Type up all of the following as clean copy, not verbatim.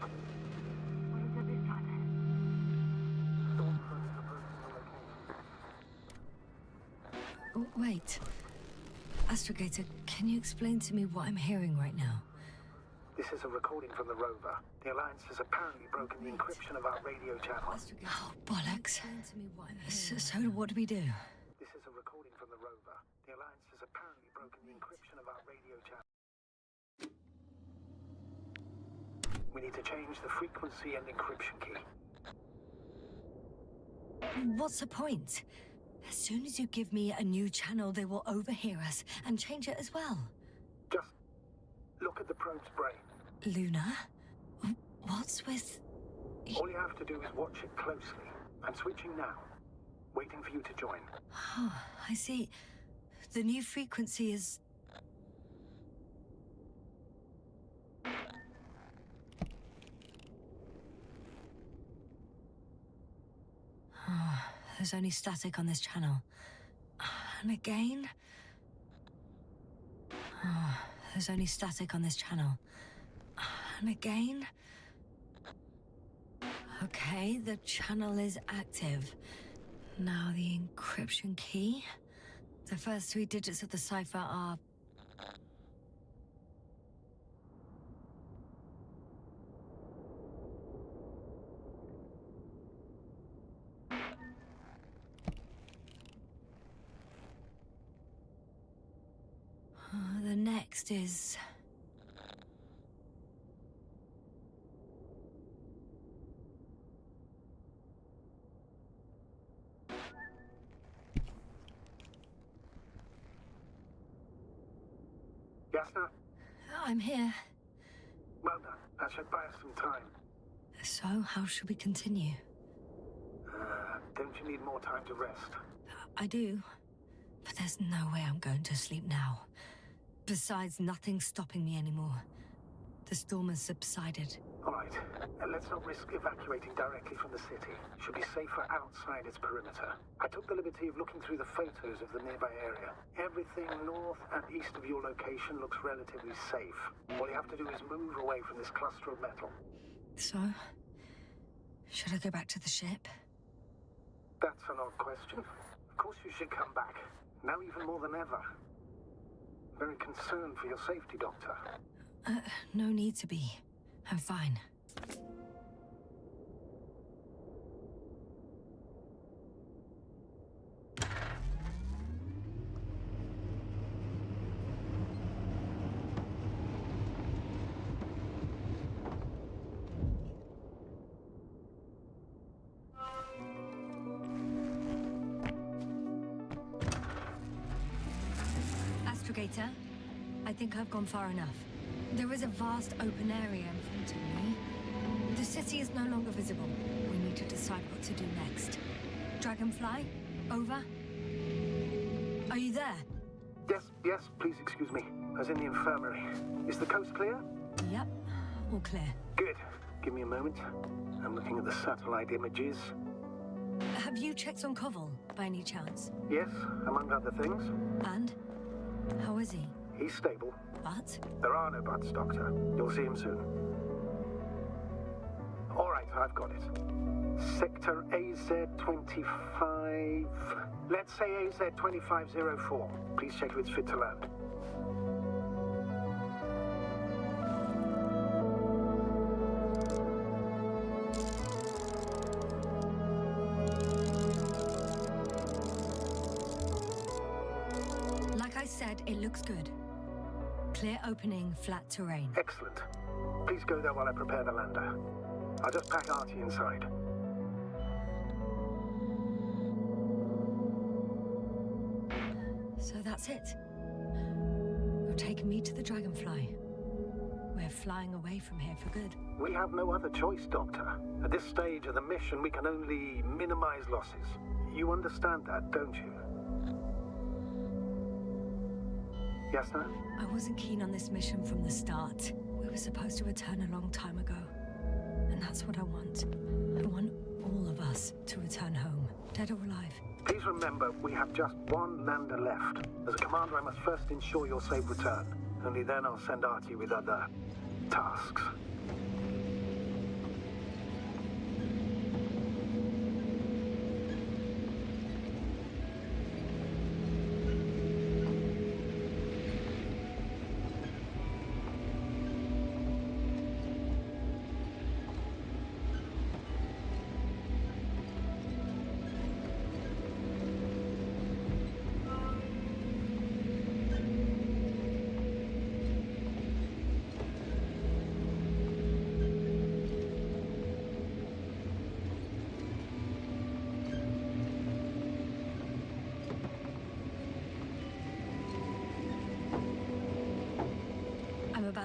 What is it this time? Oh, wait. Astrogator, can you explain to me what I'm hearing right now? This is a recording from the rover. The Alliance has apparently broken the encryption of our radio channel. Oh, bollocks. So what do we do? This is a recording from the rover. The Alliance has apparently broken the encryption of our radio channel. We need to change the frequency and encryption key. What's the point? As soon as you give me a new channel, they will overhear us and change it as well. Just look at the probe's brain. Luna? What's with... All you have to do is watch it closely. I'm switching now. Waiting for you to join. Oh, I see. The new frequency is... Oh, there's only static on this channel. And again? Oh, there's only static on this channel. And again? Okay, the channel is active. Now the encryption key. The first 3 digits of the cipher are... The next is... Yasna? I'm here. Well done. That should buy us some time. So, how should we continue? Don't you need more time to rest? I do. But there's no way I'm going to sleep now. Besides, nothing's stopping me anymore. The storm has subsided. All right. Let's not risk evacuating directly from the city. Should be safer outside its perimeter. I took the liberty of looking through the photos of the nearby area. Everything north and east of your location looks relatively safe. All you have to do is move away from this cluster of metal. So? Should I go back to the ship? That's an odd question. Of course you should come back. Now even more than ever. Very concerned for your safety, Doctor. No need to be. I'm fine. Astrogator, I think I've gone far enough. There is a vast open area in front of me. The city is no longer visible. We need to decide what to do next. Dragonfly, over. Are you there? Yes, please excuse me. I was in the infirmary. Is the coast clear? Yep, all clear. Good. Give me a moment. I'm looking at the satellite images. Have you checked on Koval, by any chance? Yes, among other things. And? How is he? He's stable. But? There are no buts, Doctor. You'll see him soon. All right, I've got it. Sector AZ-25... Let's say AZ-2504. Please check if it's fit to land. Like I said, it looks good. Clear opening, flat terrain. Excellent. Please go there while I prepare the lander. I'll just pack Artie inside. So that's it. You're taking me to the Dragonfly. We're flying away from here for good. We have no other choice, Doctor. At this stage of the mission, we can only minimize losses. You understand that, don't you? Yes, sir? I wasn't keen on this mission from the start. We were supposed to return a long time ago. And that's what I want. I want all of us to return home, dead or alive. Please remember, we have just one lander left. As a commander, I must first ensure your safe return. Only then I'll send Artie with other tasks.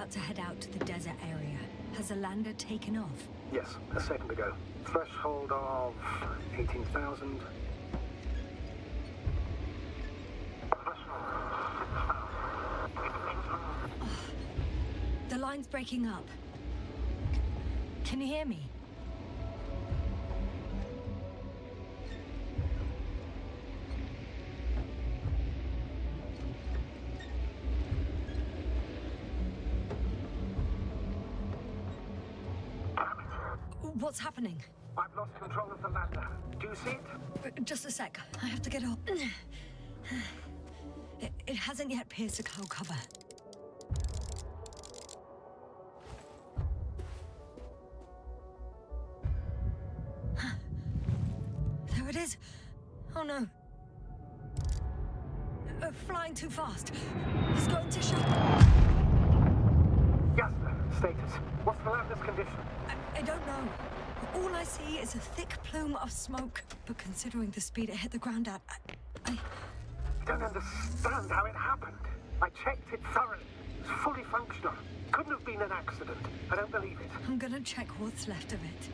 about to head out to the desert area. Has the lander taken off? Yes, a second ago. Threshold of 18,000. The line's breaking up. Can you hear me? What's happening? I've lost control of the lander. Do you see it? Just a sec. I have to get up. It hasn't yet pierced the cloud cover. There it is. Oh no. Flying too fast. It's going to shut. Yes, status. What's the lander's condition? I don't know. All I see is a thick plume of smoke. But considering the speed it hit the ground at, I don't understand how it happened. I checked it thoroughly. It's fully functional. Couldn't have been an accident. I don't believe it. I'm gonna check what's left of it.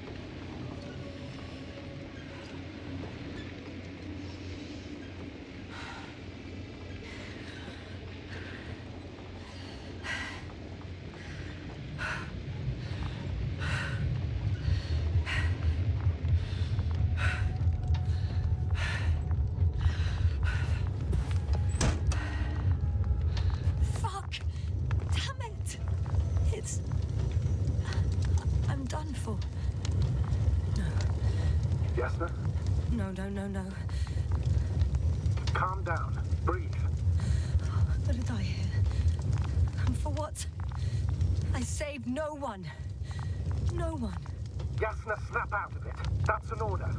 No. Calm down. Breathe. I'm gonna die here. And for what? I saved no one. No one. Yasna, snap out of it. That's an order.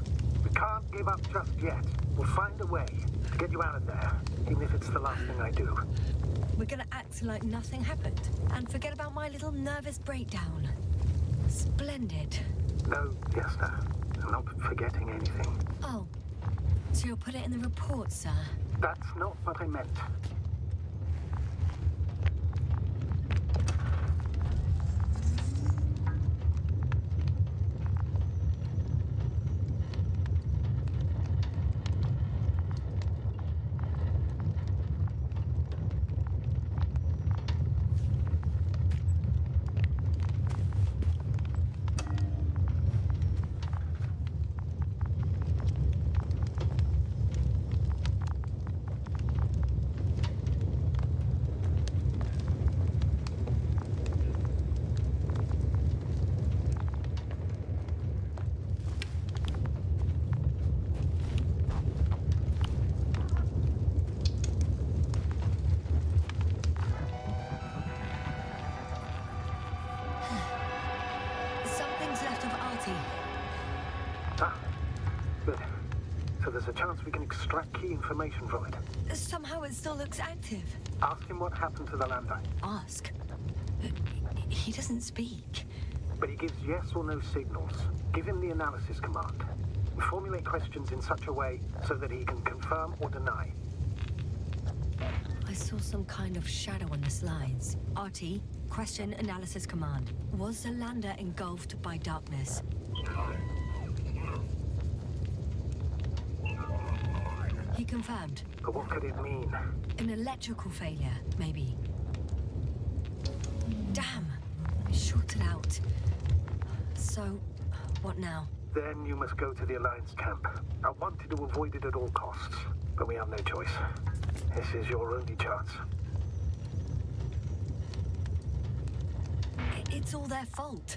We can't give up just yet. We'll find a way to get you out of there, even if it's the last thing I do. We're gonna act like nothing happened and forget about my little nervous breakdown. Splendid. No, Yasna. I'm not forgetting anything. Oh. So you'll put it in the report, sir? That's not what I meant. There's a chance we can extract key information from it. Somehow it still looks active. Ask him what happened to the lander. Ask? He doesn't speak. But he gives yes or no signals. Give him the analysis command. Formulate questions in such a way so that he can confirm or deny. I saw some kind of shadow on the slides. RT, question analysis command. Was the lander engulfed by darkness? He confirmed. But what could it mean? An electrical failure, maybe. Damn! It shorted out. So, what now? Then you must go to the Alliance camp. I wanted to avoid it at all costs, but we have no choice. This is your only chance. It's all their fault.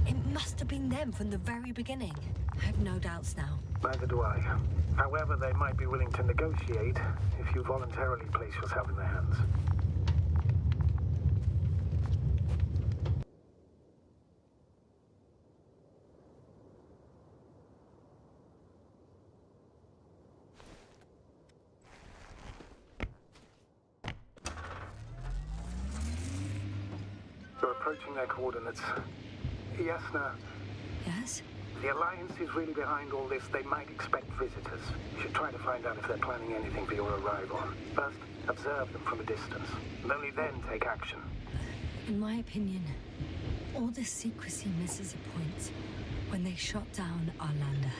It must have been them from the very beginning. I have no doubts now. Neither do I. However, they might be willing to negotiate if you voluntarily place yourself in their hands. You're approaching their coordinates. Yasna. Yes? The Alliance is really behind all this. They might expect visitors. You should try to find out if they're planning anything for your arrival. First, observe them from a distance, and only then take action. In my opinion, all this secrecy misses a point. When they shot down our lander,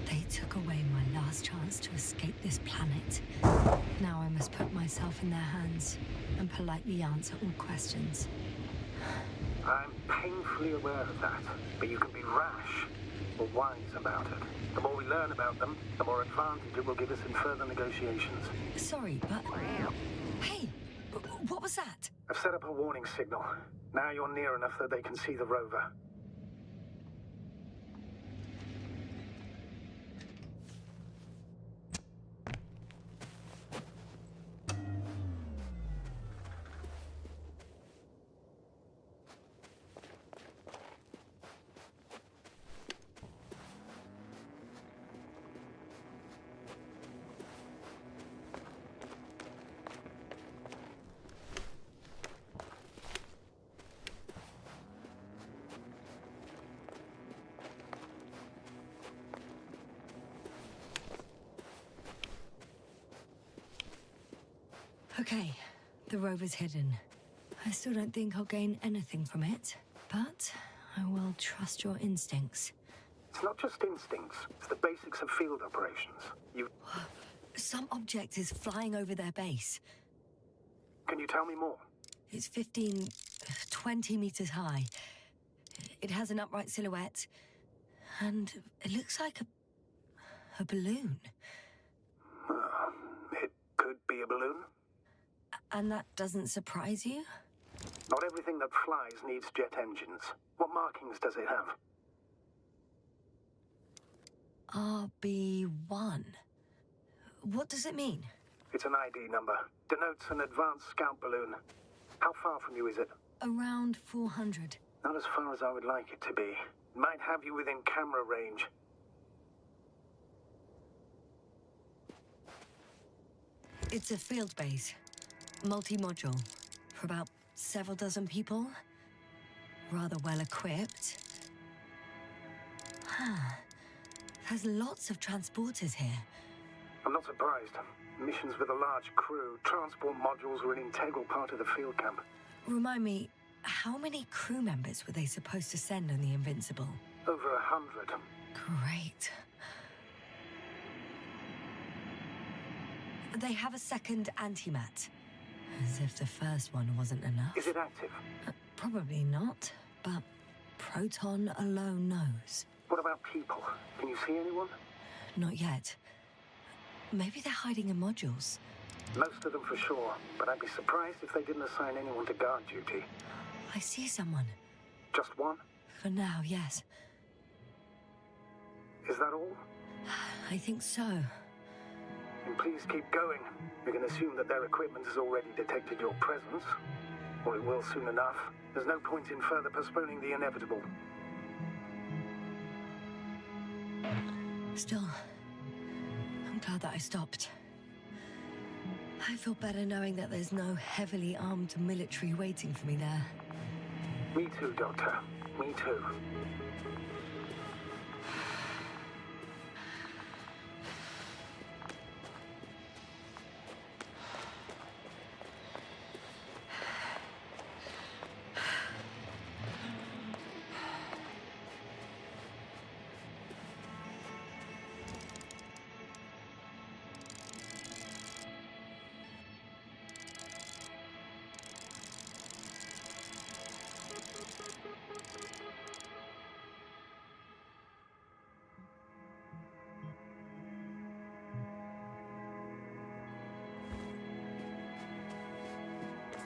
they took away my last chance to escape this planet. Now I must put myself in their hands and politely answer all questions. I'm painfully aware of that, but you can be rash or wise about it. The more we learn about them, the more advantage it will give us in further negotiations. Sorry, but... Hey, what was that? I've set up a warning signal. Now you're near enough that they can see the rover. Okay, the rover's hidden. I still don't think I'll gain anything from it, but I will trust your instincts. It's not just instincts, it's the basics of field operations. Some object is flying over their base. Can you tell me more? It's 15, 20 meters high. It has an upright silhouette, and it looks like a balloon. It could be a balloon. And that doesn't surprise you? Not everything that flies needs jet engines. What markings does it have? RB1. What does it mean? It's an ID number. Denotes an advanced scout balloon. How far from you is it? Around 400. Not as far as I would like it to be. It might have you within camera range. It's a field base. Multi-module. For about several dozen people. Rather well equipped. There's lots of transporters here. I'm not surprised. Missions with a large crew, transport modules were an integral part of the field camp. Remind me, how many crew members were they supposed to send on the Invincible? Over 100. Great. They have a second antimat. As if the first one wasn't enough. Is it active? Probably not, but Proton alone knows. What about people? Can you see anyone? Not yet. Maybe they're hiding in modules. Most of them for sure, but I'd be surprised if they didn't assign anyone to guard duty. I see someone. Just one? For now, yes. Is that all? I think so. Then please keep going. We can assume that their equipment has already detected your presence. Or it will soon enough. There's no point in further postponing the inevitable. Still, I'm glad that I stopped. I feel better knowing that there's no heavily armed military waiting for me there. Me too, Doctor. Me too.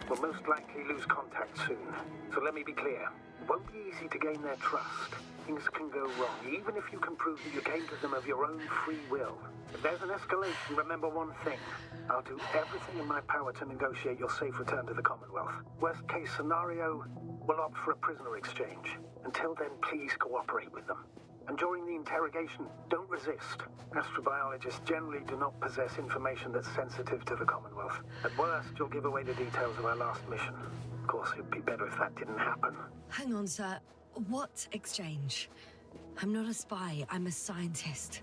We'll most likely lose contact soon. So let me be clear. It won't be easy to gain their trust. Things can go wrong, even if you can prove that you came to them of your own free will. If there's an escalation, remember one thing. I'll do everything in my power to negotiate your safe return to the Commonwealth. Worst case scenario, we'll opt for a prisoner exchange. Until then, please cooperate with them. And during the interrogation, don't resist. Astrobiologists generally do not possess information that's sensitive to the Commonwealth. At worst, you'll give away the details of our last mission. Of course, it'd be better if that didn't happen. Hang on, sir. What exchange? I'm not a spy, I'm a scientist.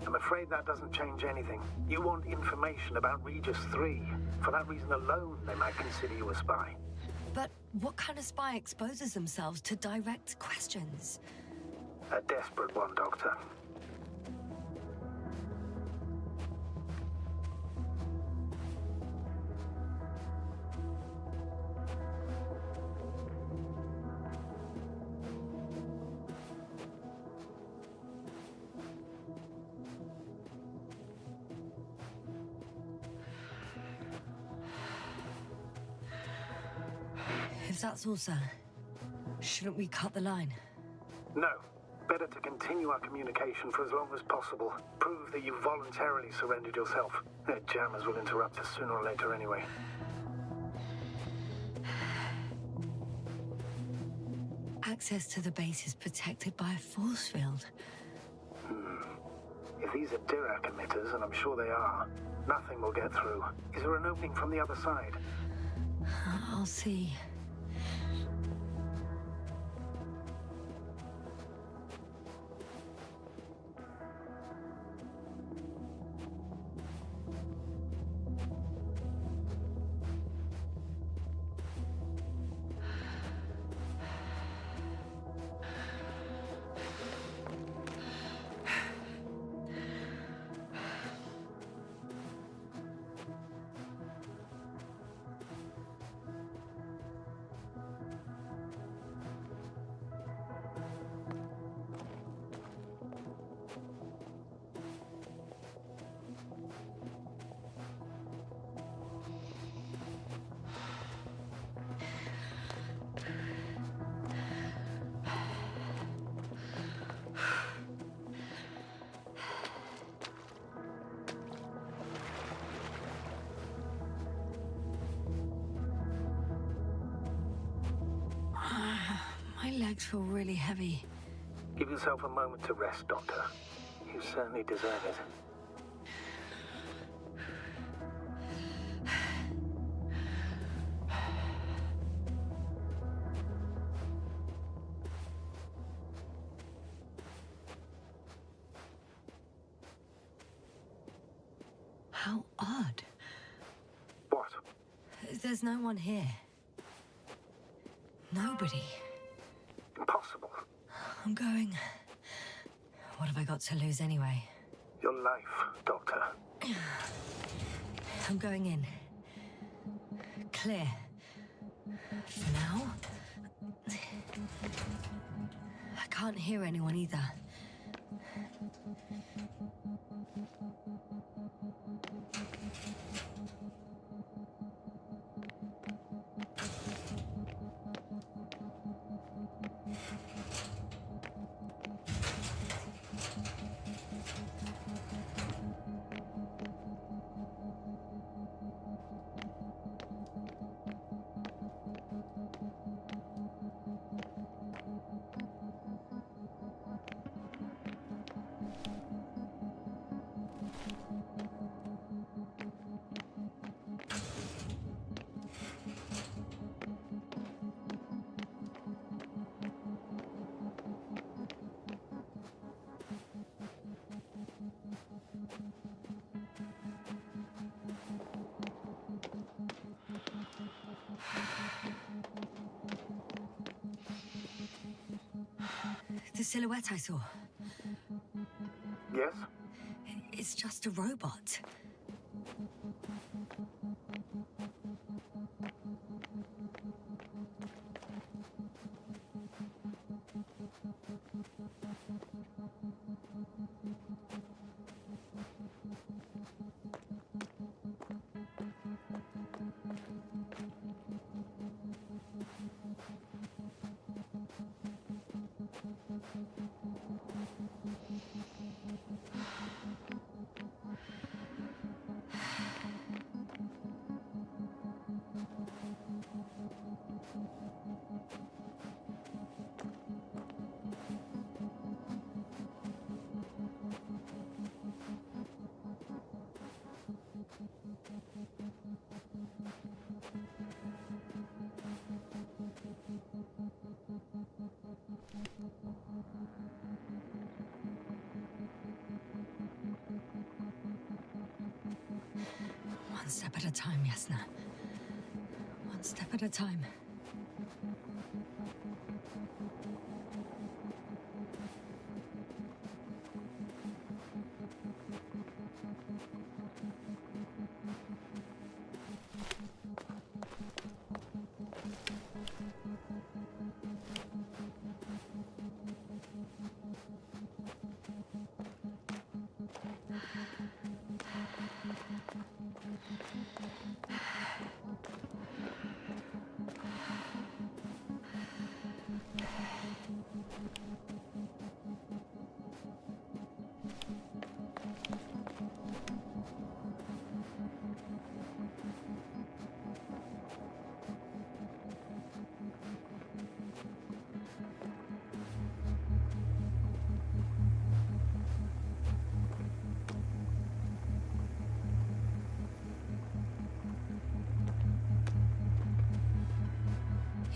I'm afraid that doesn't change anything. You want information about Regis 3. For that reason alone, they might consider you a spy. But What kind of spy exposes themselves to direct questions? A desperate one, Doctor. If that's all, sir, shouldn't we cut the line? No. Better to continue our communication for as long as possible. Prove that you voluntarily surrendered yourself. Their jammers will interrupt us sooner or later anyway. Access to the base is protected by a force field. If these are Dirac emitters, and I'm sure they are, nothing will get through. Is there an opening from the other side? I'll see. My legs feel really heavy. Give yourself a moment to rest, Doctor. You certainly deserve it. How odd. What? There's no one here. Nobody. Impossible. I'm going. What have I got to lose anyway? Your life, Doctor. I'm going in. Clear. For now. I can't hear anyone either. The silhouette I saw. Yes? It's just a robot. One step at a time, Yasna. One step at a time.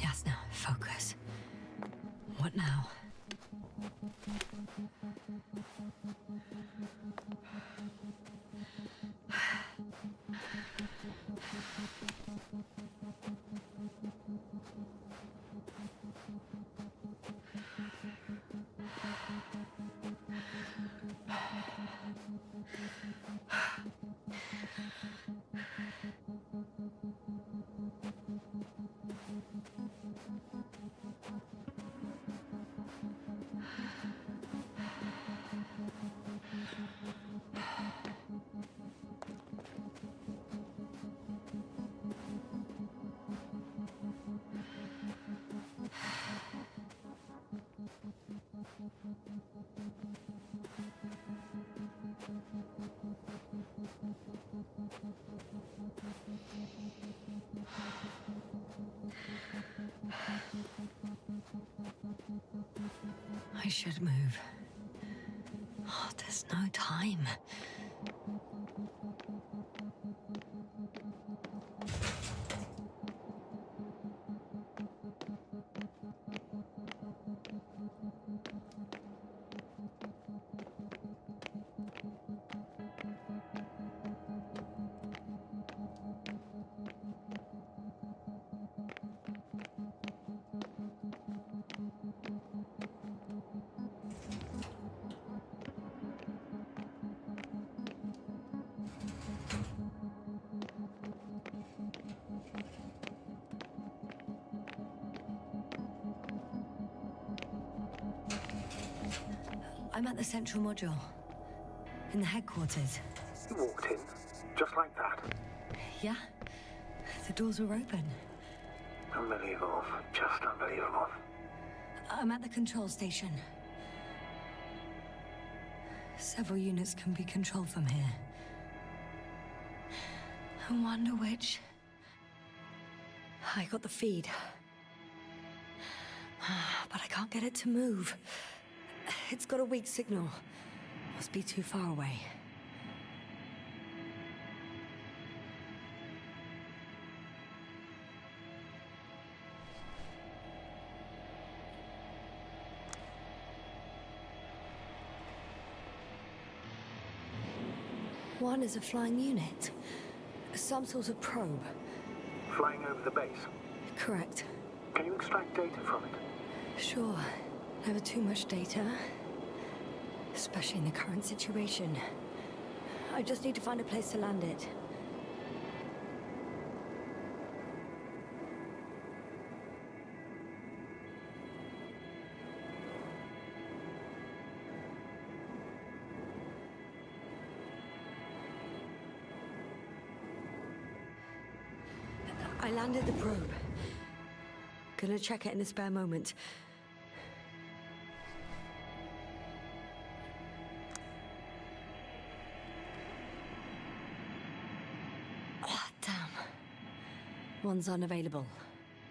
Yasna, focus. What now? I should move. Oh, there's no time. I'm at the central module. In the headquarters. You walked in, just like that. Yeah? The doors were open. Unbelievable. Just unbelievable. I'm at the control station. Several units can be controlled from here. I wonder which... I got the feed. But I can't get it to move. It's got a weak signal. Must be too far away. One is a flying unit. Some sort of probe. Flying over the base. Correct. Can you extract data from it? Sure. Never too much data. Especially in the current situation. I just need to find a place to land it. I landed the probe. Gonna check it in a spare moment. Oh, damn. One's unavailable.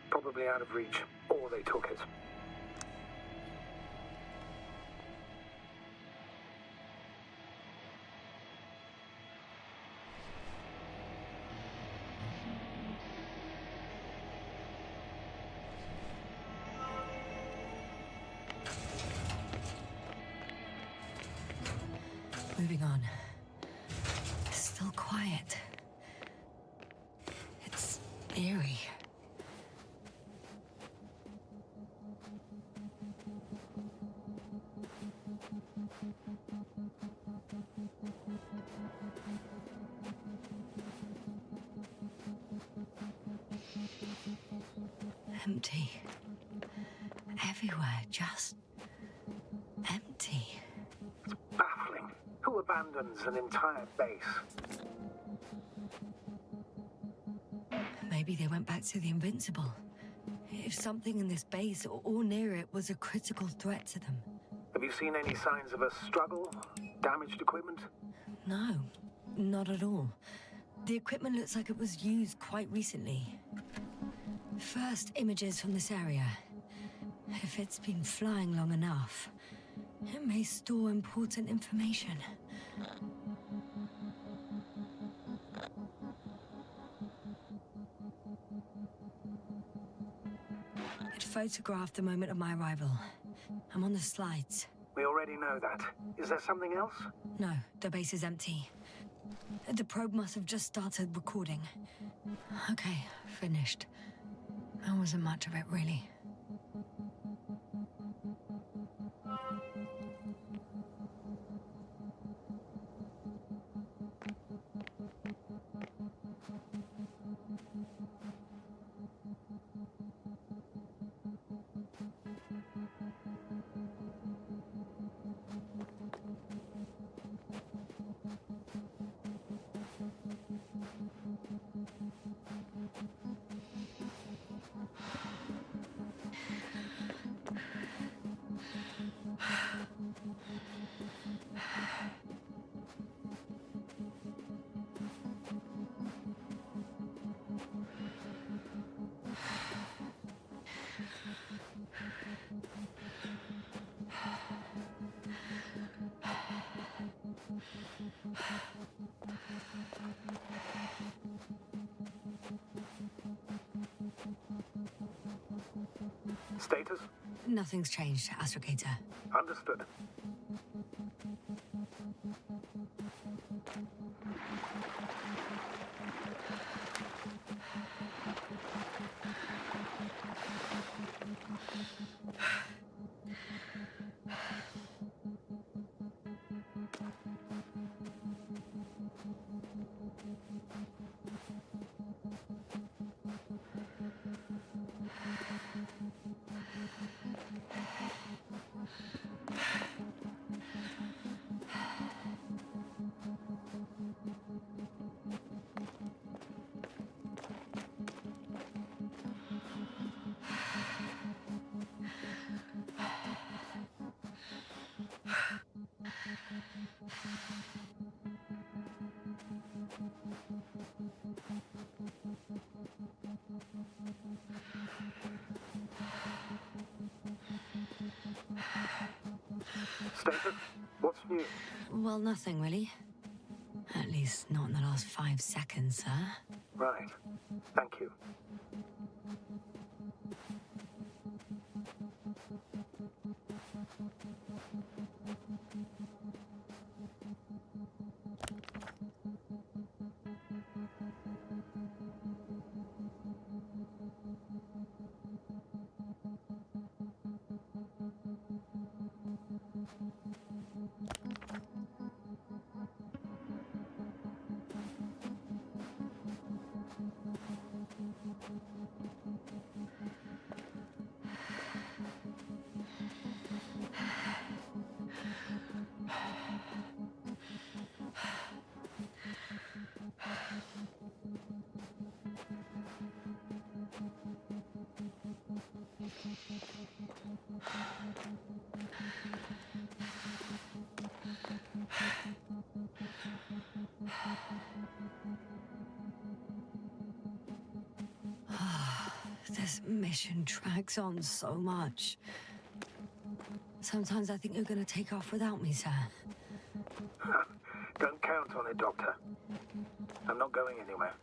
Probably out of reach, or they took it. Moving on. Still quiet. It's eerie. Empty. Everywhere, just empty. Baffling. Who abandons an entire base? Maybe they went back to the Invincible. If something in this base or near it was a critical threat to them. Have you seen any signs of a struggle? Damaged equipment? No, not at all. The equipment looks like it was used quite recently. First images from this area. If it's been flying long enough, it may store important information. It photographed the moment of my arrival. I'm on the slides. We already know that. Is there something else? No, the base is empty. The probe must have just started recording. Okay, finished. There wasn't much of it, really. Status? Nothing's changed, Astrogator. Understood. Status? What's new? Well, nothing, really. At least not in the last 5 seconds, sir. Right. Thank you. This mission drags on so much. Sometimes I think you're gonna take off without me, sir. Don't count on it, Doctor. I'm not going anywhere.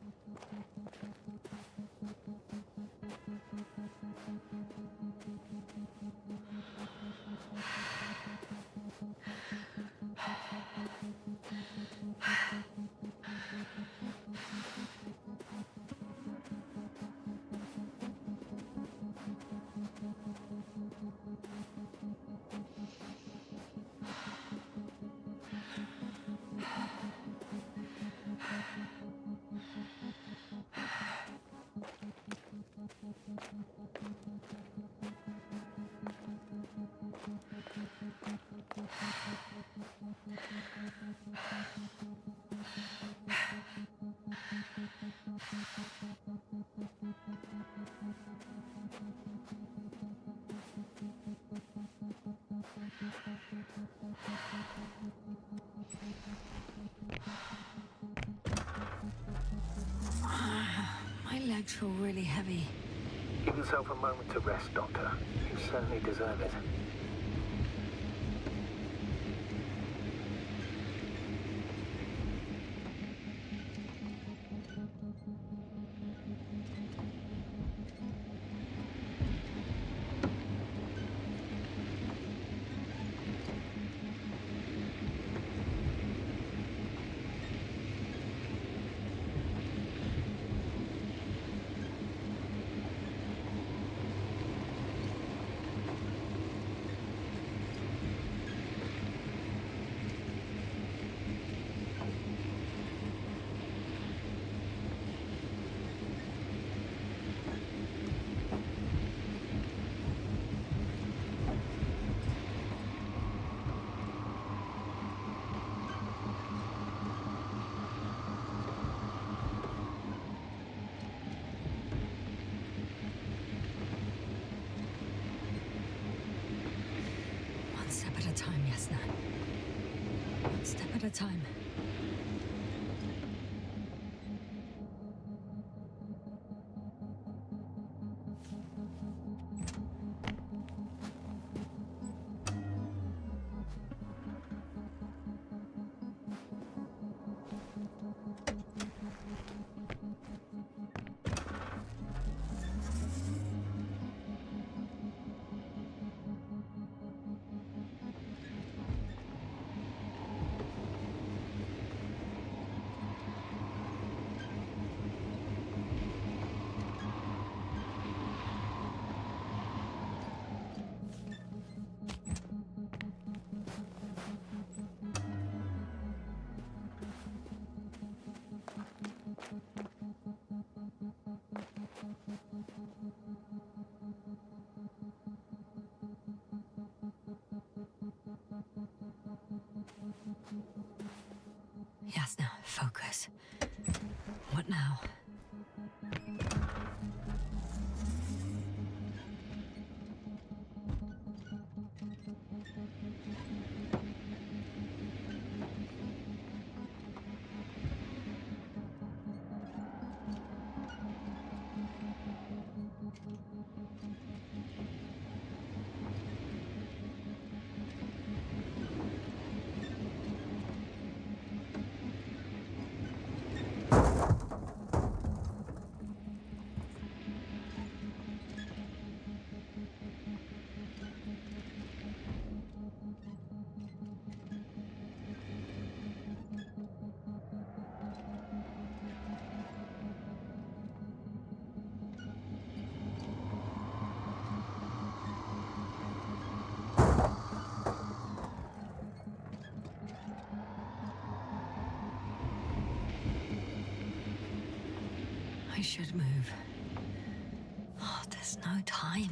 legs feel really heavy. Give yourself a moment to rest, Doctor. You certainly deserve it. One step at a time, Yasna. One step at a time. Yasna, focus. What now? I should move. Oh, there's no time.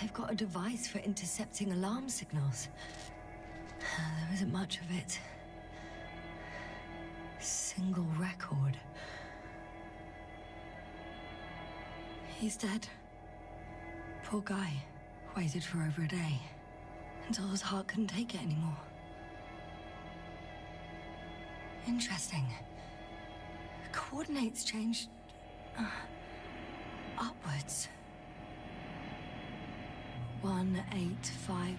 They've got a device for intercepting alarm signals. There isn't much of it. Single record. He's dead. Poor guy. Waited for over a day. Until his heart couldn't take it anymore. Interesting. The coordinates changed... upwards. 1, 8, 5,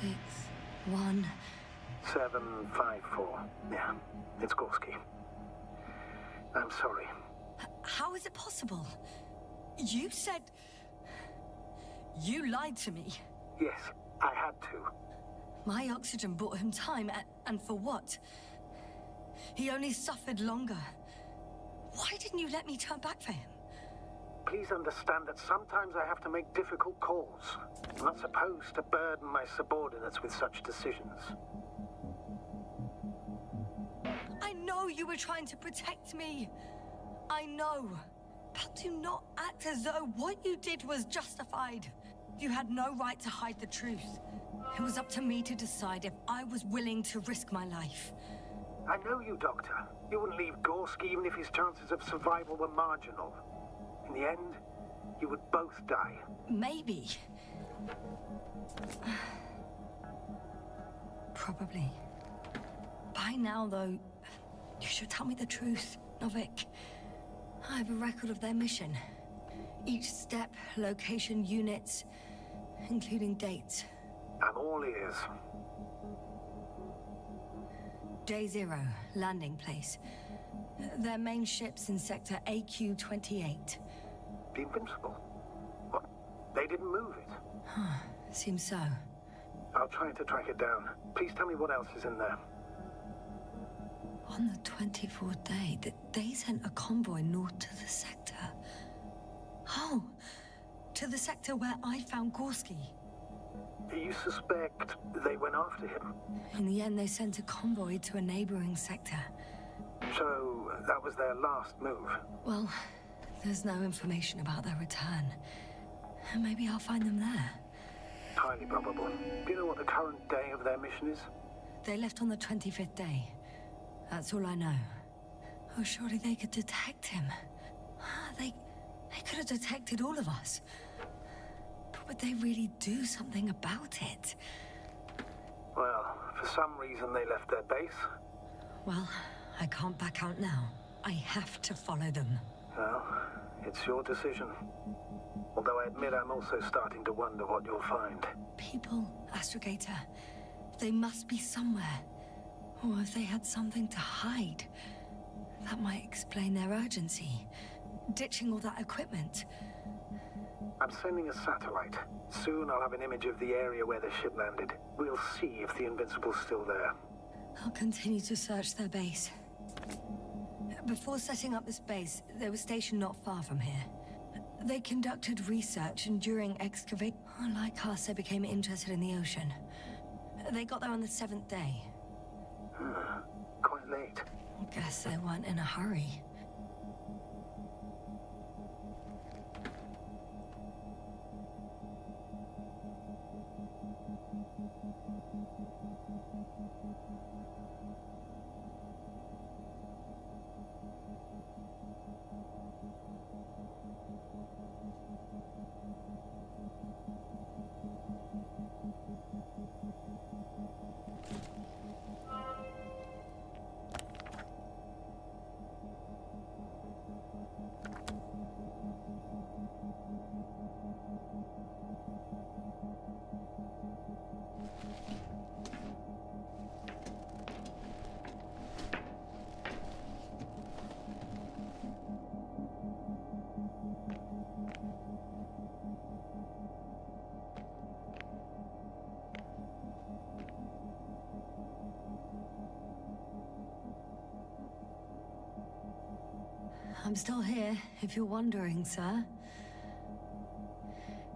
6, 1. 7, 5, 4. Yeah, it's Gorski. I'm sorry. How is it possible? You said... You lied to me. Yes, I had to. My oxygen bought him time, and for what? He only suffered longer. Why didn't you let me turn back for him? Please understand that sometimes I have to make difficult calls. I'm not supposed to burden my subordinates with such decisions. I know you were trying to protect me. I know. But do not act as though what you did was justified. You had no right to hide the truth. It was up to me to decide if I was willing to risk my life. I know you, Doctor. You wouldn't leave Gorski even if his chances of survival were marginal. In the end, you would both die. Maybe. Probably. By now, though, you should tell me the truth, Novik. I have a record of their mission. Each step, location, units, including dates. I'm all ears. Day 0, landing place. Their main ship's in sector AQ-28. The Invincible? What? They didn't move it? Seems so. I'll try to track it down. Please tell me what else is in there. On the 24th day, they sent a convoy north to the sector. Oh, to the sector where I found Gorski. You suspect they went after him? In the end, they sent a convoy to a neighboring sector. So, that was their last move? Well, there's no information about their return. Maybe I'll find them there. Highly probable. Do you know what the current day of their mission is? They left on the 25th day. That's all I know. Oh, surely they could detect him. They could have detected all of us. But would they really do something about it? Well, for some reason they left their base. Well, I can't back out now. I have to follow them. Well, it's your decision. Although I admit I'm also starting to wonder what you'll find. People, Astrogator. They must be somewhere. Or if they had something to hide. That might explain their urgency. Ditching all that equipment. I'm sending a satellite. Soon I'll have an image of the area where the ship landed. We'll see if the Invincible's still there. I'll continue to search their base. Before setting up this base, they were stationed not far from here. They conducted research, and during excavation, like us, they became interested in the ocean. They got there on the 7th day. Quite late. Guess they weren't in a hurry. I'm still here, if you're wondering, sir.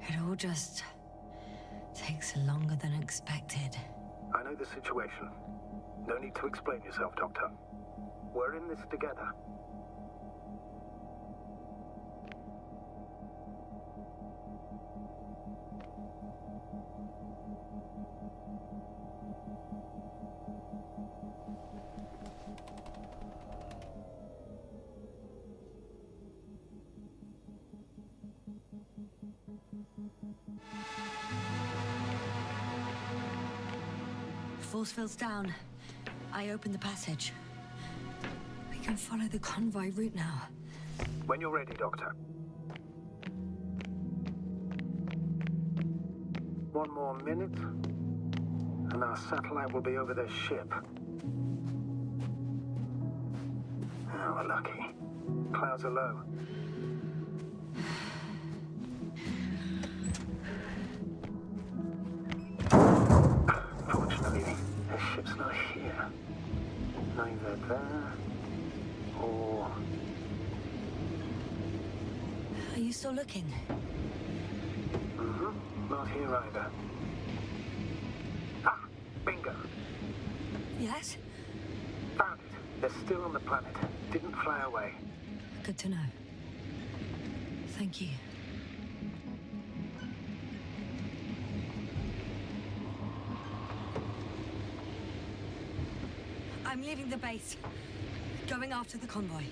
It all just takes longer than expected. I know the situation. No need to explain yourself, Doctor. We're in this together. Force field's down. I opened the passage. We can follow the convoy route now. When you're ready, Doctor. One more minute, and our satellite will be over their ship. Oh, we're lucky. Clouds are low. here. Neither there or... Are you still looking? Not here either. Ah, bingo. Yes? Found it. They're still on the planet. Didn't fly away. Good to know. Thank you. I'm leaving the base. Going after the convoy.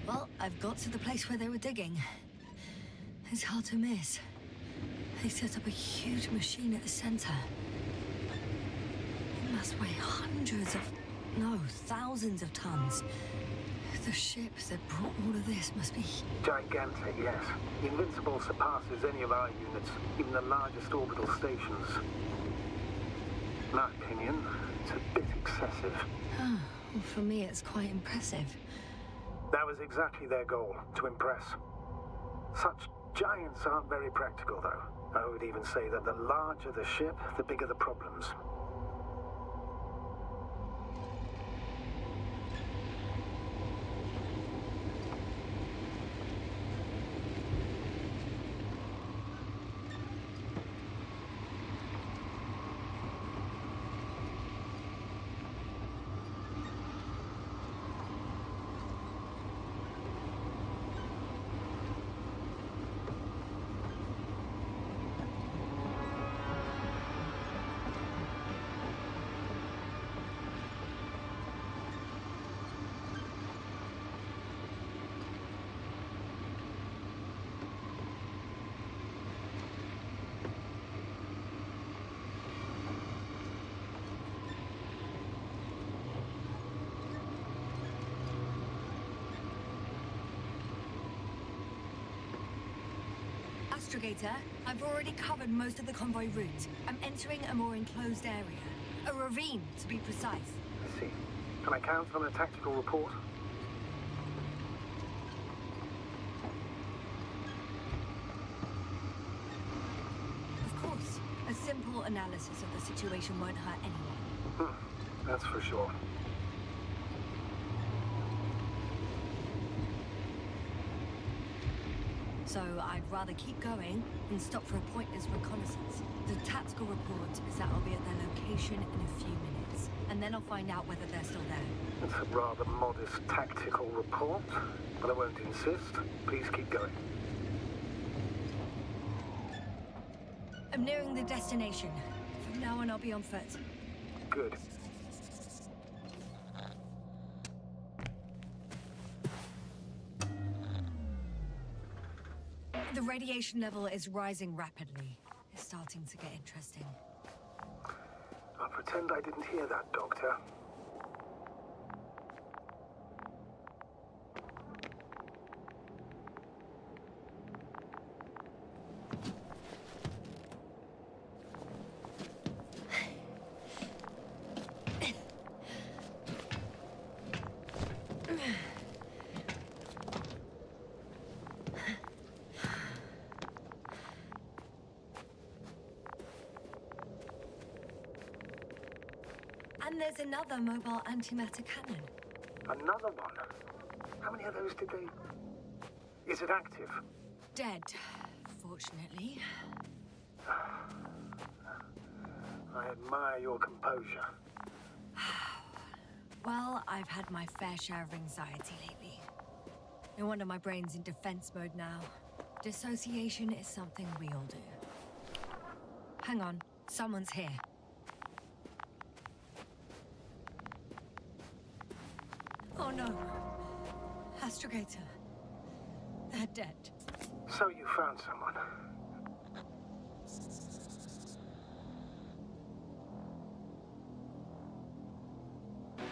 Well, I've got to the place where they were digging. It's hard to miss. They set up a huge machine at the center. It must weigh thousands of tons. The ship that brought all of this must be... Gigantic, yes. Invincible surpasses any of our units, even the largest orbital stations. In my opinion, it's a bit excessive. Oh, well, for me, it's quite impressive. That was exactly their goal, to impress. Such giants aren't very practical, though. I would even say that the larger the ship, the bigger the problems. Astrogator, I've already covered most of the convoy route. I'm entering a more enclosed area. A ravine, to be precise. I see. Can I count on a tactical report? Of course. A simple analysis of the situation won't hurt anyone. That's for sure. So I'd rather keep going and stop for a pointless reconnaissance. The tactical report is that I'll be at their location in a few minutes, and then I'll find out whether they're still there. It's a rather modest tactical report, but I won't insist. Please keep going. I'm nearing the destination. From now on, I'll be on foot. Good. The radiation level is rising rapidly. It's starting to get interesting. I'll pretend I didn't hear that, Doctor. And there's another mobile antimatter cannon. Another one? How many of those did they... Is it active? Dead, fortunately. I admire your composure. Well, I've had my fair share of anxiety lately. No wonder my brain's in defense mode now. Dissociation is something we all do. Hang on. Someone's here. Oh no. Astrogator. They're dead. So you found someone.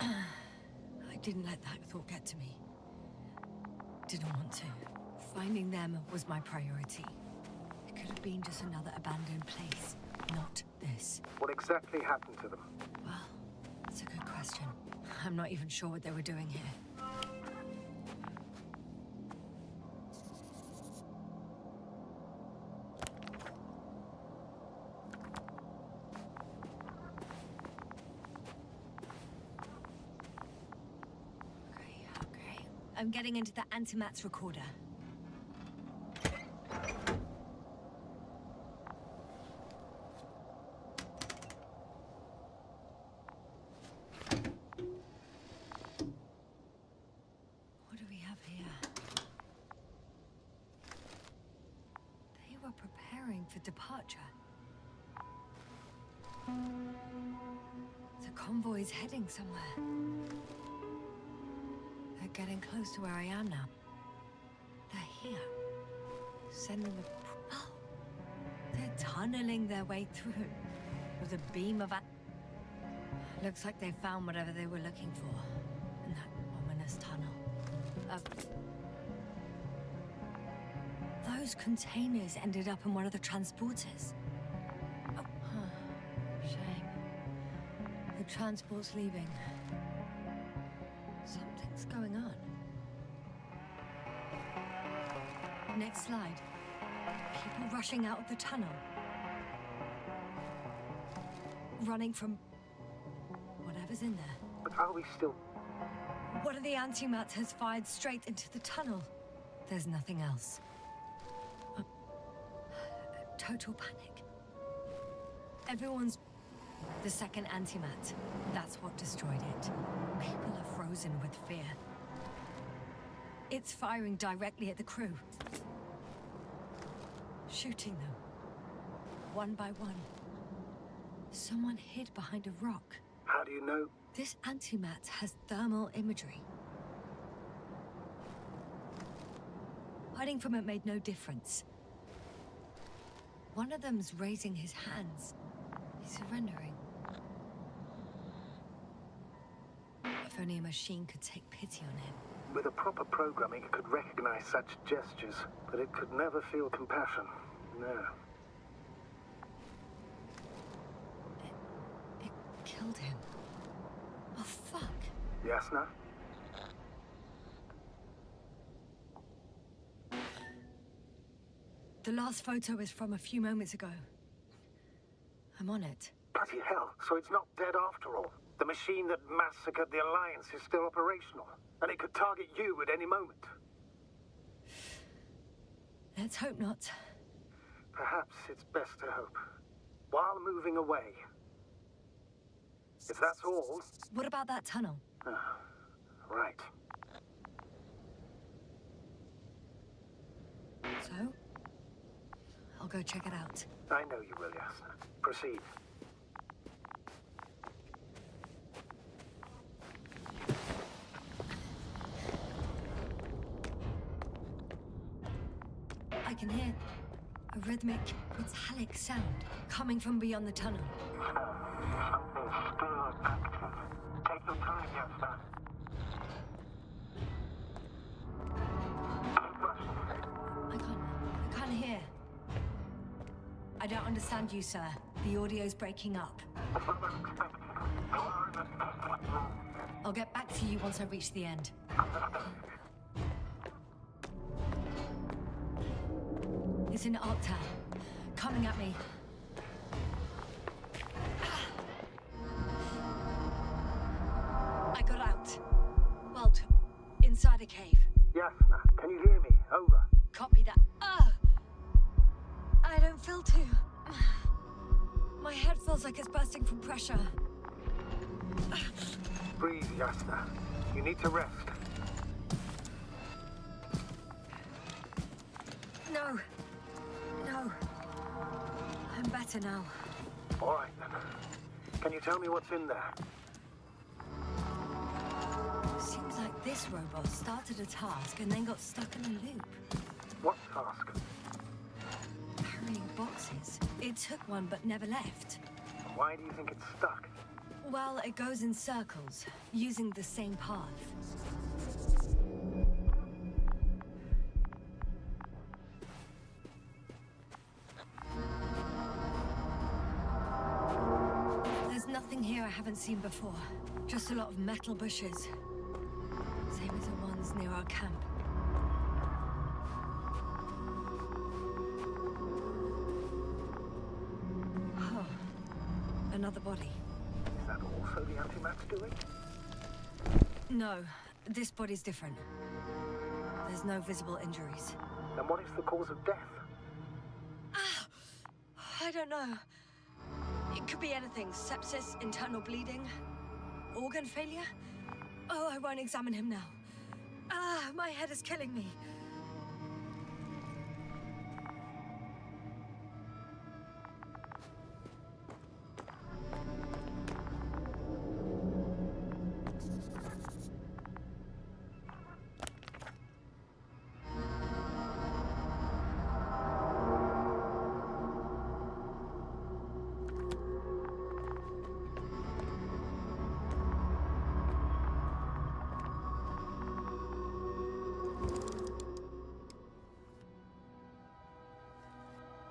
I didn't let that thought get to me. Didn't want to. Finding them was my priority. It could have been just another abandoned place, not this. What exactly happened to them? Well, that's a good question. I'm not even sure what they were doing here. Okay. I'm getting into the antimatter recorder. What do we have here? They were preparing for departure. The convoy's heading somewhere. They're getting close to where I am now. They're here. Sending a... Oh! They're tunneling their way through. With a beam of... Looks like they found whatever they were looking for. In that ominous tunnel. Those containers ended up in one of the transporters. Oh, shame. The transport's leaving. Something's going on. Next slide. People rushing out of the tunnel. Running from whatever's in there. But are we still... One of the antimats has fired straight into the tunnel. There's nothing else. Total panic. Everyone's... The second antimat. That's what destroyed it. People are frozen with fear. It's firing directly at the crew. Shooting them. One by one. Someone hid behind a rock. How do you know? This antimat has thermal imagery. Hiding from it made no difference. One of them's raising his hands. He's surrendering. If only a machine could take pity on him. With a proper programming, it could recognize such gestures, but it could never feel compassion. No. It killed him. Oh, fuck. Yasna? The last photo is from a few moments ago. I'm on it. Bloody hell, so it's not dead after all. The machine that massacred the Alliance is still operational, and it could target you at any moment. Let's hope not. Perhaps it's best to hope. While moving away. If that's all... What about that tunnel? Right. So? I'll go check it out. I know you will, Yasna. Proceed. I can hear a rhythmic, metallic sound coming from beyond the tunnel. Something's still active. Take your time, Yasna. Keep rushing. I can't hear. I don't understand you, sir. The audio's breaking up. I'll get back to you once I reach the end. It's an Octa. Coming at me. I got out. Well, inside a cave. Yasna, can you hear me? Over. Copy that. I don't feel too... My head feels like it's bursting from pressure. Breathe, Yasna. You need to rest. No. No. I'm better now. All right, then. Can you tell me what's in there? Seems like this robot started a task and then got stuck in a loop. What task? Carrying boxes. It took one but never left. Why do you think it's stuck? Well, it goes in circles, using the same path. There's nothing here I haven't seen before. Just a lot of metal bushes. Same as the ones near our camp. Oh, another body. Is that also the antimax doing? No, this body's different. There's no visible injuries. Then what is the cause of death? Ah, I don't know. It could be anything. Sepsis, internal bleeding, organ failure. Oh, I won't examine him now. Ah, my head is killing me.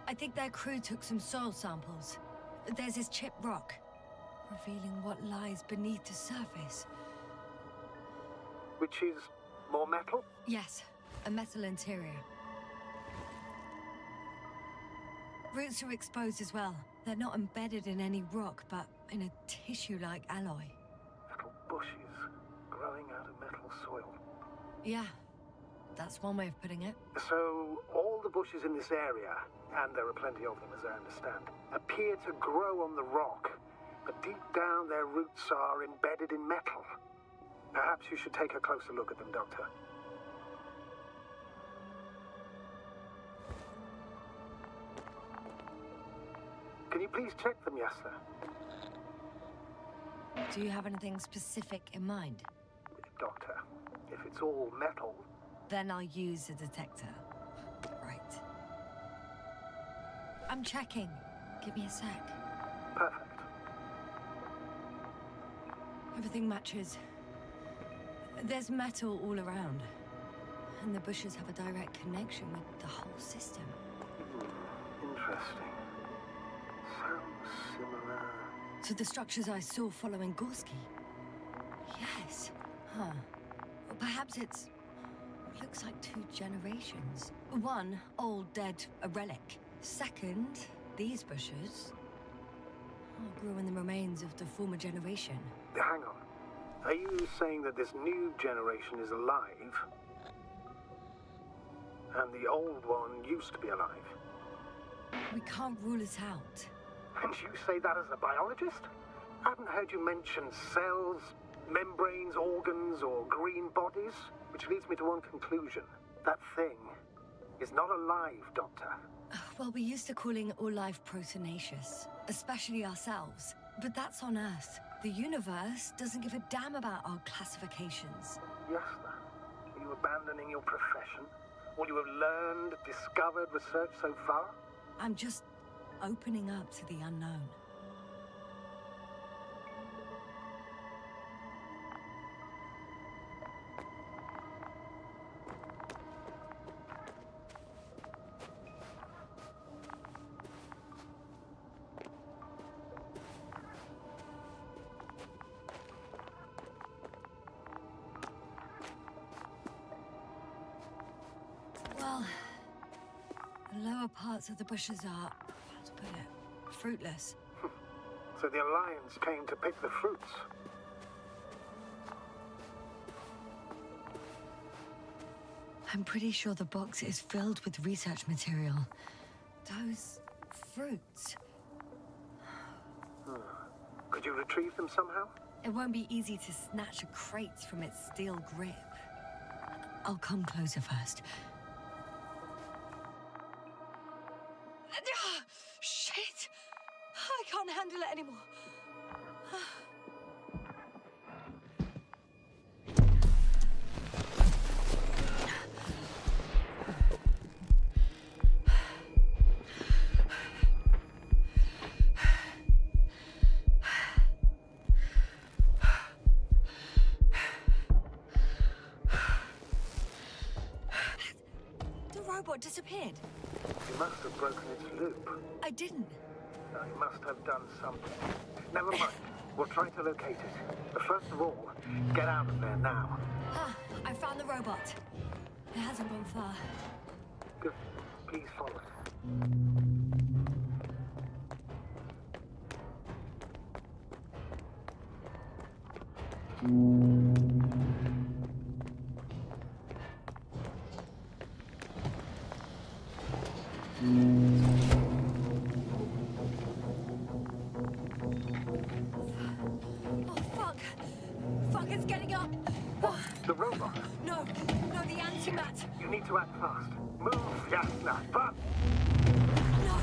I think their crew took some soil samples. There's this chipped rock, revealing what lies beneath the surface. Which is more metal? Yes, a metal interior. Roots are exposed as well. They're not embedded in any rock, but in a tissue-like alloy. Little bushes growing out of metal soil. Yeah, that's one way of putting it. So, all the bushes in this area, and there are plenty of them as I understand, appear to grow on the rock, but deep down their roots are embedded in metal. Perhaps you should take a closer look at them, Doctor. Can you please check them, yes, sir? Do you have anything specific in mind? Doctor, if it's all metal... Then I'll use a detector. Right. I'm checking. Give me a sec. Perfect. Everything matches. There's metal all around. And the bushes have a direct connection with the whole system. Interesting. Sounds similar... To the structures I saw following Gorski. Yes. Huh. Or perhaps it's... looks like 2 generations. One, old, dead, a relic. Second, these bushes grew in the remains of the former generation. Hang on. Are you saying that this new generation is alive? And the old one used to be alive? We can't rule it out. And you say that as a biologist? I haven't heard you mention cells, membranes, organs, or green bodies, which leads me to one conclusion. That thing is not alive, Doctor. Well, we're used to calling all life proteinaceous, especially ourselves. But that's on Earth. The universe doesn't give a damn about our classifications. Yes, sir. Are you abandoning your profession? All you have learned, discovered, researched so far? I'm just opening up to the unknown. Well, the lower parts of the bushes are, how to put it, fruitless. So the Alliance came to pick the fruits. I'm pretty sure the box is filled with research material. Those fruits. Could you retrieve them somehow? It won't be easy to snatch a crate from its steel grip. I'll come closer first. Shit! I can't handle it anymore. The robot disappeared. You must have broken its loop. I didn't. You must have done something. Never mind. We'll try to locate it. But first of all, get out of there now. Ah, I found the robot. It hasn't gone far. Good. Please follow it. Oh, fuck. Fuck, it's getting up. Oh, The robot. no, the antimat. You need to act fast. Move, Yasna. But No.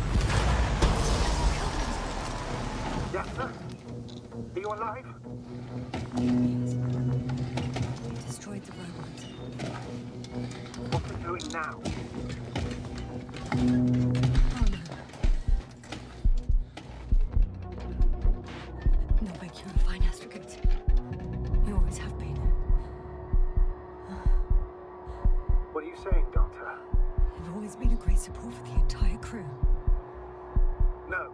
Yasna? Are you alive? Yes. He destroyed the robot. What are you doing now? Oh, no. No way you're a fine astrogate. You always have been. What are you saying, Doctor? You've always been a great support for the entire crew. No.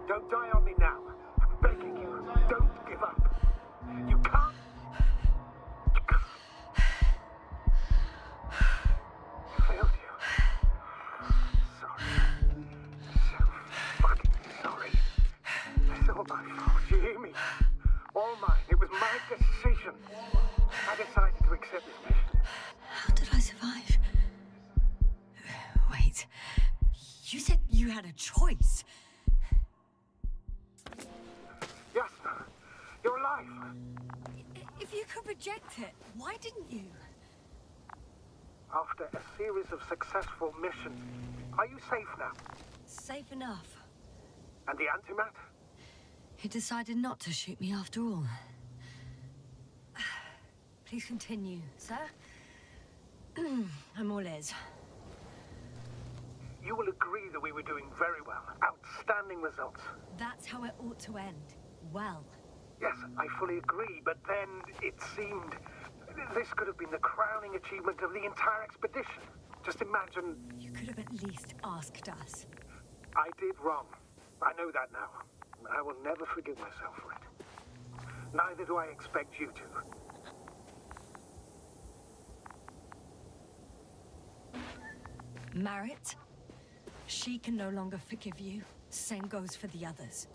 Don't die on me now. I'm begging you. Don't give up. You can't. You can't. I failed you. Sorry. So fucking sorry. It's all my fault. You hear me? All mine. It was my decision. I decided to accept this mission. How did I survive? Wait. You said you had a choice. Yasna, you're alive. If you could reject it, why didn't you? After a series of successful missions, are you safe now? Safe enough. And the antimat? He decided not to shoot me after all. Please continue, sir. I'm all ears. You will agree that we were doing very well. Outstanding results. That's how it ought to end. Well. Yes, I fully agree, but then it seemed this could have been the crowning achievement of the entire expedition. Just imagine. You could have at least asked us. I did wrong. I know that now. I will never forgive myself for it. Neither do I expect you to. Marit, she can no longer forgive you. Same goes for the others.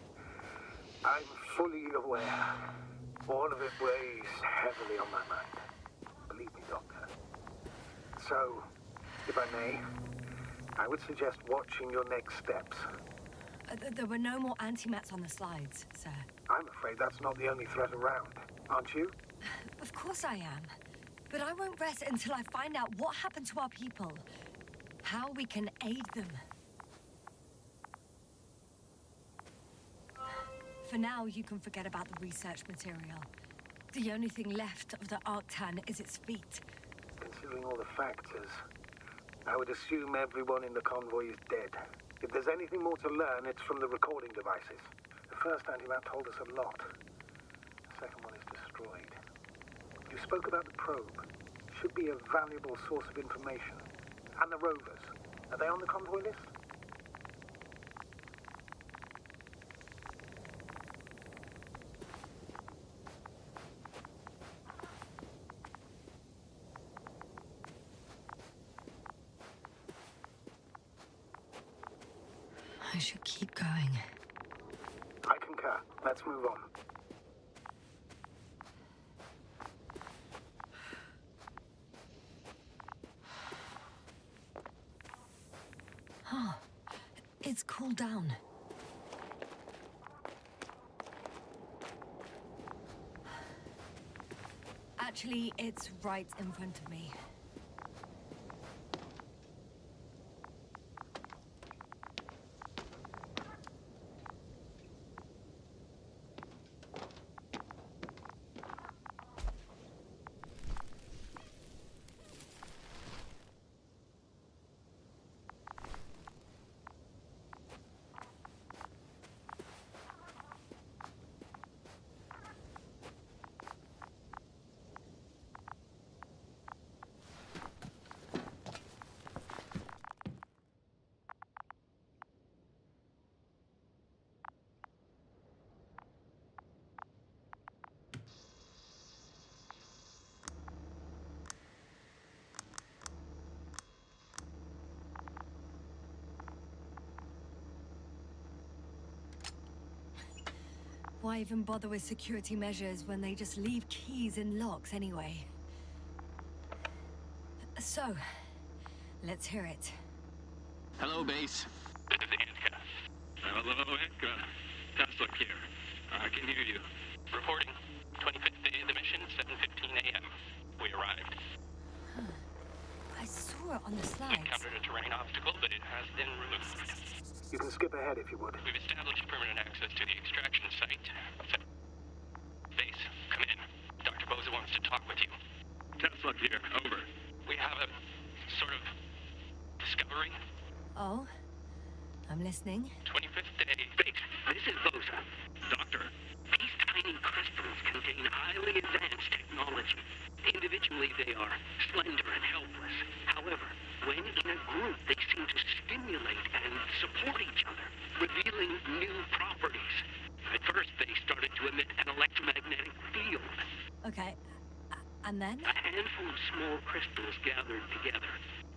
I'm fully aware. All of it weighs heavily on my mind. Believe me, Doctor. So, if I may, I would suggest watching your next steps. There were no more antimats on the slides, sir. I'm afraid that's not the only threat around, aren't you? Of course I am. But I won't rest until I find out what happened to our people. How we can aid them. For now, you can forget about the research material. The only thing left of the Arctan is its feet. Considering all the factors, I would assume everyone in the convoy is dead. If there's anything more to learn, it's from the recording devices. The first antimat told us a lot. The second one is destroyed. You spoke about the probe. Should be a valuable source of information. And the rovers. Are they on the convoy list? I should keep going. I concur. Let's move on. Oh, it's cooled down. Actually, it's right in front of me. Why even bother with security measures when they just leave keys in locks anyway? So, let's hear it. Hello, base. This is Anka. Hello, Anka. Tesla here. I can hear you. Reporting. 25th day of the mission, 7:15 a.m. We arrived. I saw it on the slides. Encountered a terrain obstacle, but it has been removed. You can skip ahead if you would. We've established permanent access to the extraction site. Base, come in. Dr. Boza wants to talk with you. Tesla here. Over. We have a sort of discovery. Oh? I'm listening. 25th day. Base, this is Boza. Doctor, these tiny crystals contain highly advanced technology. Individually, they are slender and helpless. However, when in a group, they seem to stimulate and support each other, revealing new properties. At first, they started to emit an electromagnetic field. Okay. And then? A handful of small crystals gathered together.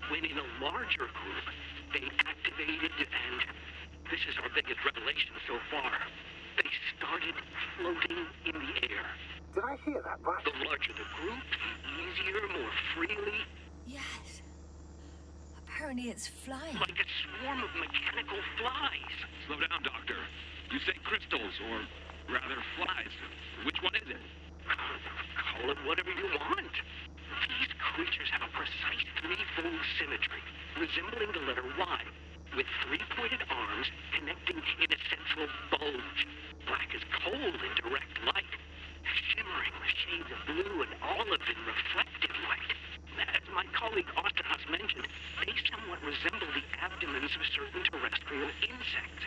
When in a larger group, they activated, and this is our biggest revelation so far, they started floating in the air. Did I hear that right? The larger the group, the easier, more freely. Yes. Apparently it's flying. Like a swarm of mechanical flies. Slow down, Doctor. You say crystals, or rather flies. Which one is it? Call it whatever you want. These creatures have a precise threefold symmetry, resembling the letter Y, with three-pointed arms connecting in a central bulge. Black as coal in direct light, shimmering with shades of blue and olive in reflective light. As my colleague Osterhaus mentioned, they somewhat resemble the abdomens of certain terrestrial insects.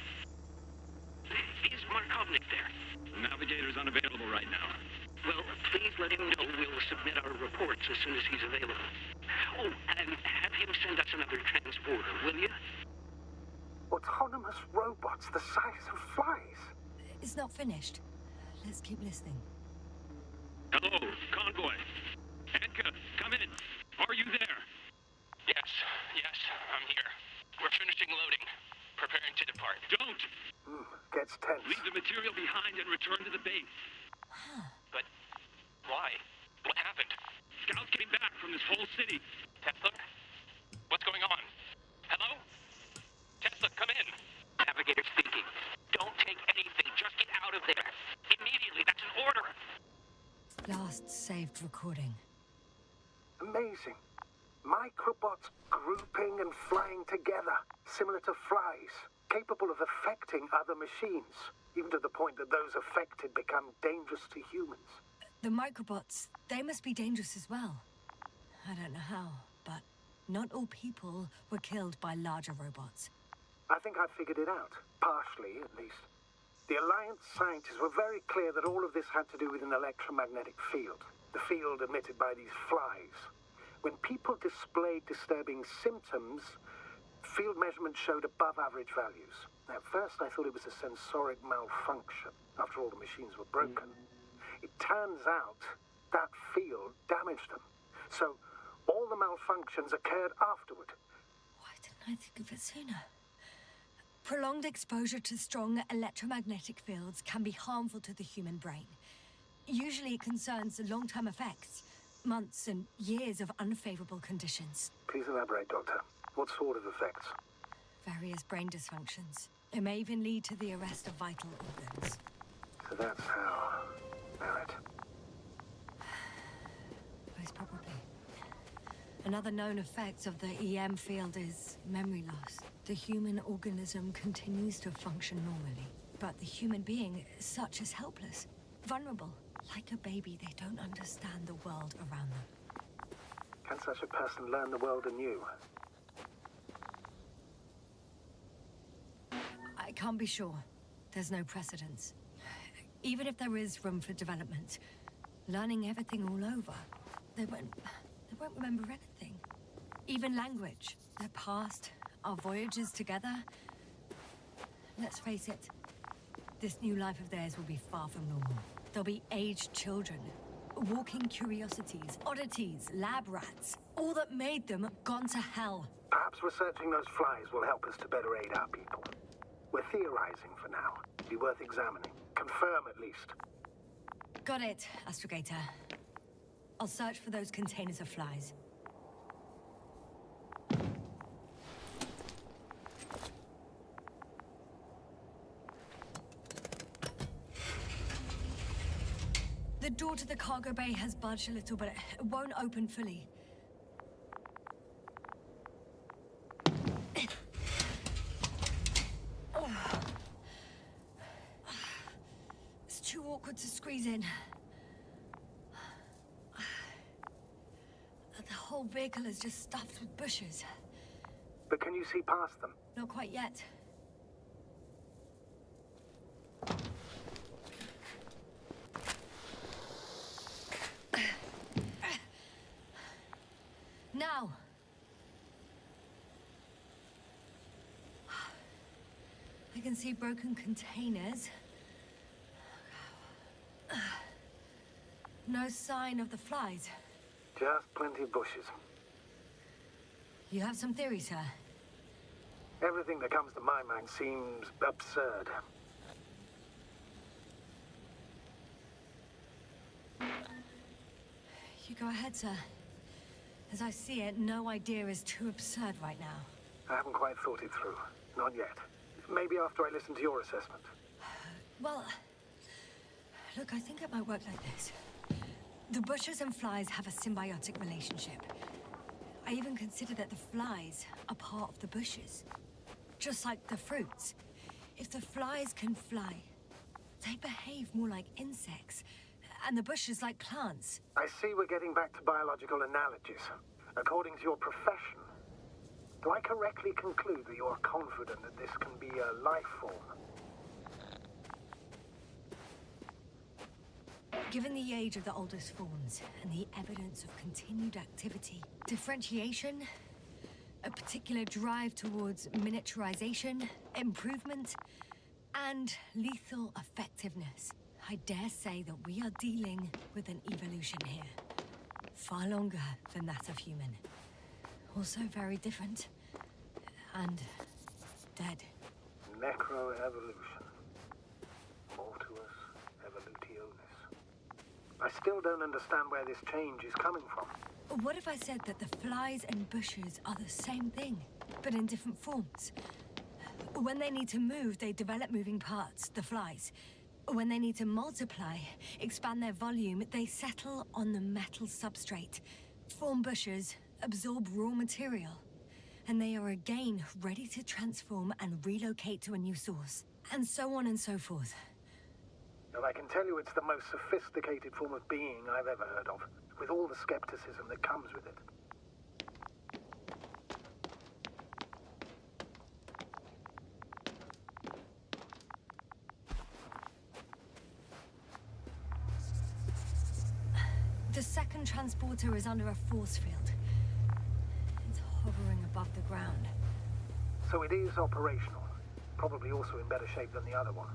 Is Markovnik there? The navigator's unavailable right now. Well, please let him know we'll submit our reports as soon as he's available. Oh, and have him send us another transporter, will you? Autonomous robots the size of flies. It's not finished. Let's keep listening. Hello, convoy. Anka, come in. Are you there? Yes, I'm here. We're finishing loading. Preparing to depart. Don't! Gets tense. Leave the material behind and return to the base. But why? What happened? Scouts came back from this whole city. Tesla? What's going on? Hello? Tesla, come in. Navigator speaking. Don't take anything. Just get out of there. Immediately. That's an order. Last saved recording. Amazing. Microbots grouping and flying together, similar to flies, capable of affecting other machines, even to the point that those affected become dangerous to humans. The microbots, they must be dangerous as well. I don't know how, but not all people were killed by larger robots. I think I figured it out, partially at least. The Alliance scientists were very clear that all of this had to do with an electromagnetic field, the field emitted by these flies. When people displayed disturbing symptoms, field measurements showed above average values. At first I thought it was a sensoric malfunction, after all the machines were broken. It turns out that field damaged them. So all the malfunctions occurred afterward. Why didn't I think of it sooner? Prolonged exposure to strong electromagnetic fields can be harmful to the human brain. Usually it concerns long-term effects, months and years of unfavorable conditions. Please elaborate, Doctor. What sort of effects? Various brain dysfunctions. It may even lead to the arrest of vital organs. So that's how... Merit. Most probably. Another known effect of the EM field is memory loss. The human organism continues to function normally, but the human being such is helpless, vulnerable. Like a baby, they don't understand the world around them. Can such a person learn the world anew? I can't be sure. There's no precedence. Even if there is room for development, learning everything all over, they won't remember anything. Even language, their past, our voyages together. Let's face it, this new life of theirs will be far from normal. They'll be aged children, walking curiosities, oddities, lab rats. All that made them gone to hell. Perhaps researching those flies will help us to better aid our people. We're theorizing for now. Be worth examining. Confirm at least. Got it, Astrogator. I'll search for those containers of flies. The door to the cargo bay has budged a little, but it won't open fully. It's too awkward to squeeze in. The whole vehicle is just stuffed with bushes. But can you see past them? Not quite yet. Now! I can see broken containers. No sign of the flies. Just plenty of bushes. You have some theories, sir? Everything that comes to my mind seems absurd. You go ahead, sir. As I see it, no idea is too absurd right now. I haven't quite thought it through. Not yet. Maybe after I listen to your assessment. Well, look, I think it might work like this. The bushes and flies have a symbiotic relationship. I even consider that the flies are part of the bushes. Just like the fruits. If the flies can fly, they behave more like insects, and the bushes like plants. I see we're getting back to biological analogies. According to your profession, do I correctly conclude that you are confident that this can be a life form? Given the age of the oldest forms and the evidence of continued activity, differentiation, a particular drive towards miniaturization, improvement, and lethal effectiveness, I dare say that we are dealing with an evolution here. Far longer than that of human. Also very different. And dead. Necroevolution. Mortuus evolutionis. I still don't understand where this change is coming from. What if I said that the flies and bushes are the same thing, but in different forms? When they need to move, they develop moving parts, the flies. When they need to multiply, expand their volume, they settle on the metal substrate, form bushes, absorb raw material, and they are again ready to transform and relocate to a new source, and so on and so forth. Well, I can tell you it's the most sophisticated form of being I've ever heard of, with all the skepticism that comes with it. The second transporter is under a force field. It's hovering above the ground. So it is operational. Probably also in better shape than the other one.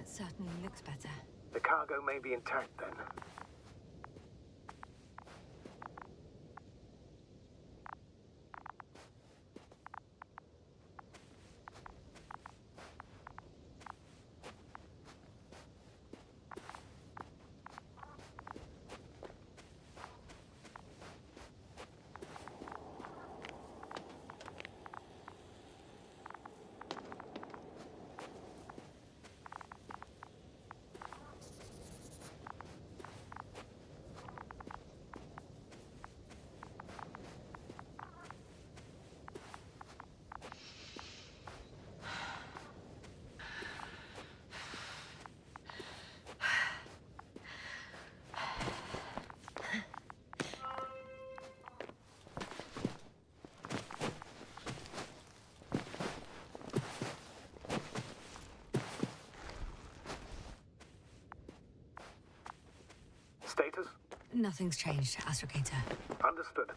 It certainly looks better. The cargo may be intact then. Status? Nothing's changed, Astrogator. Understood.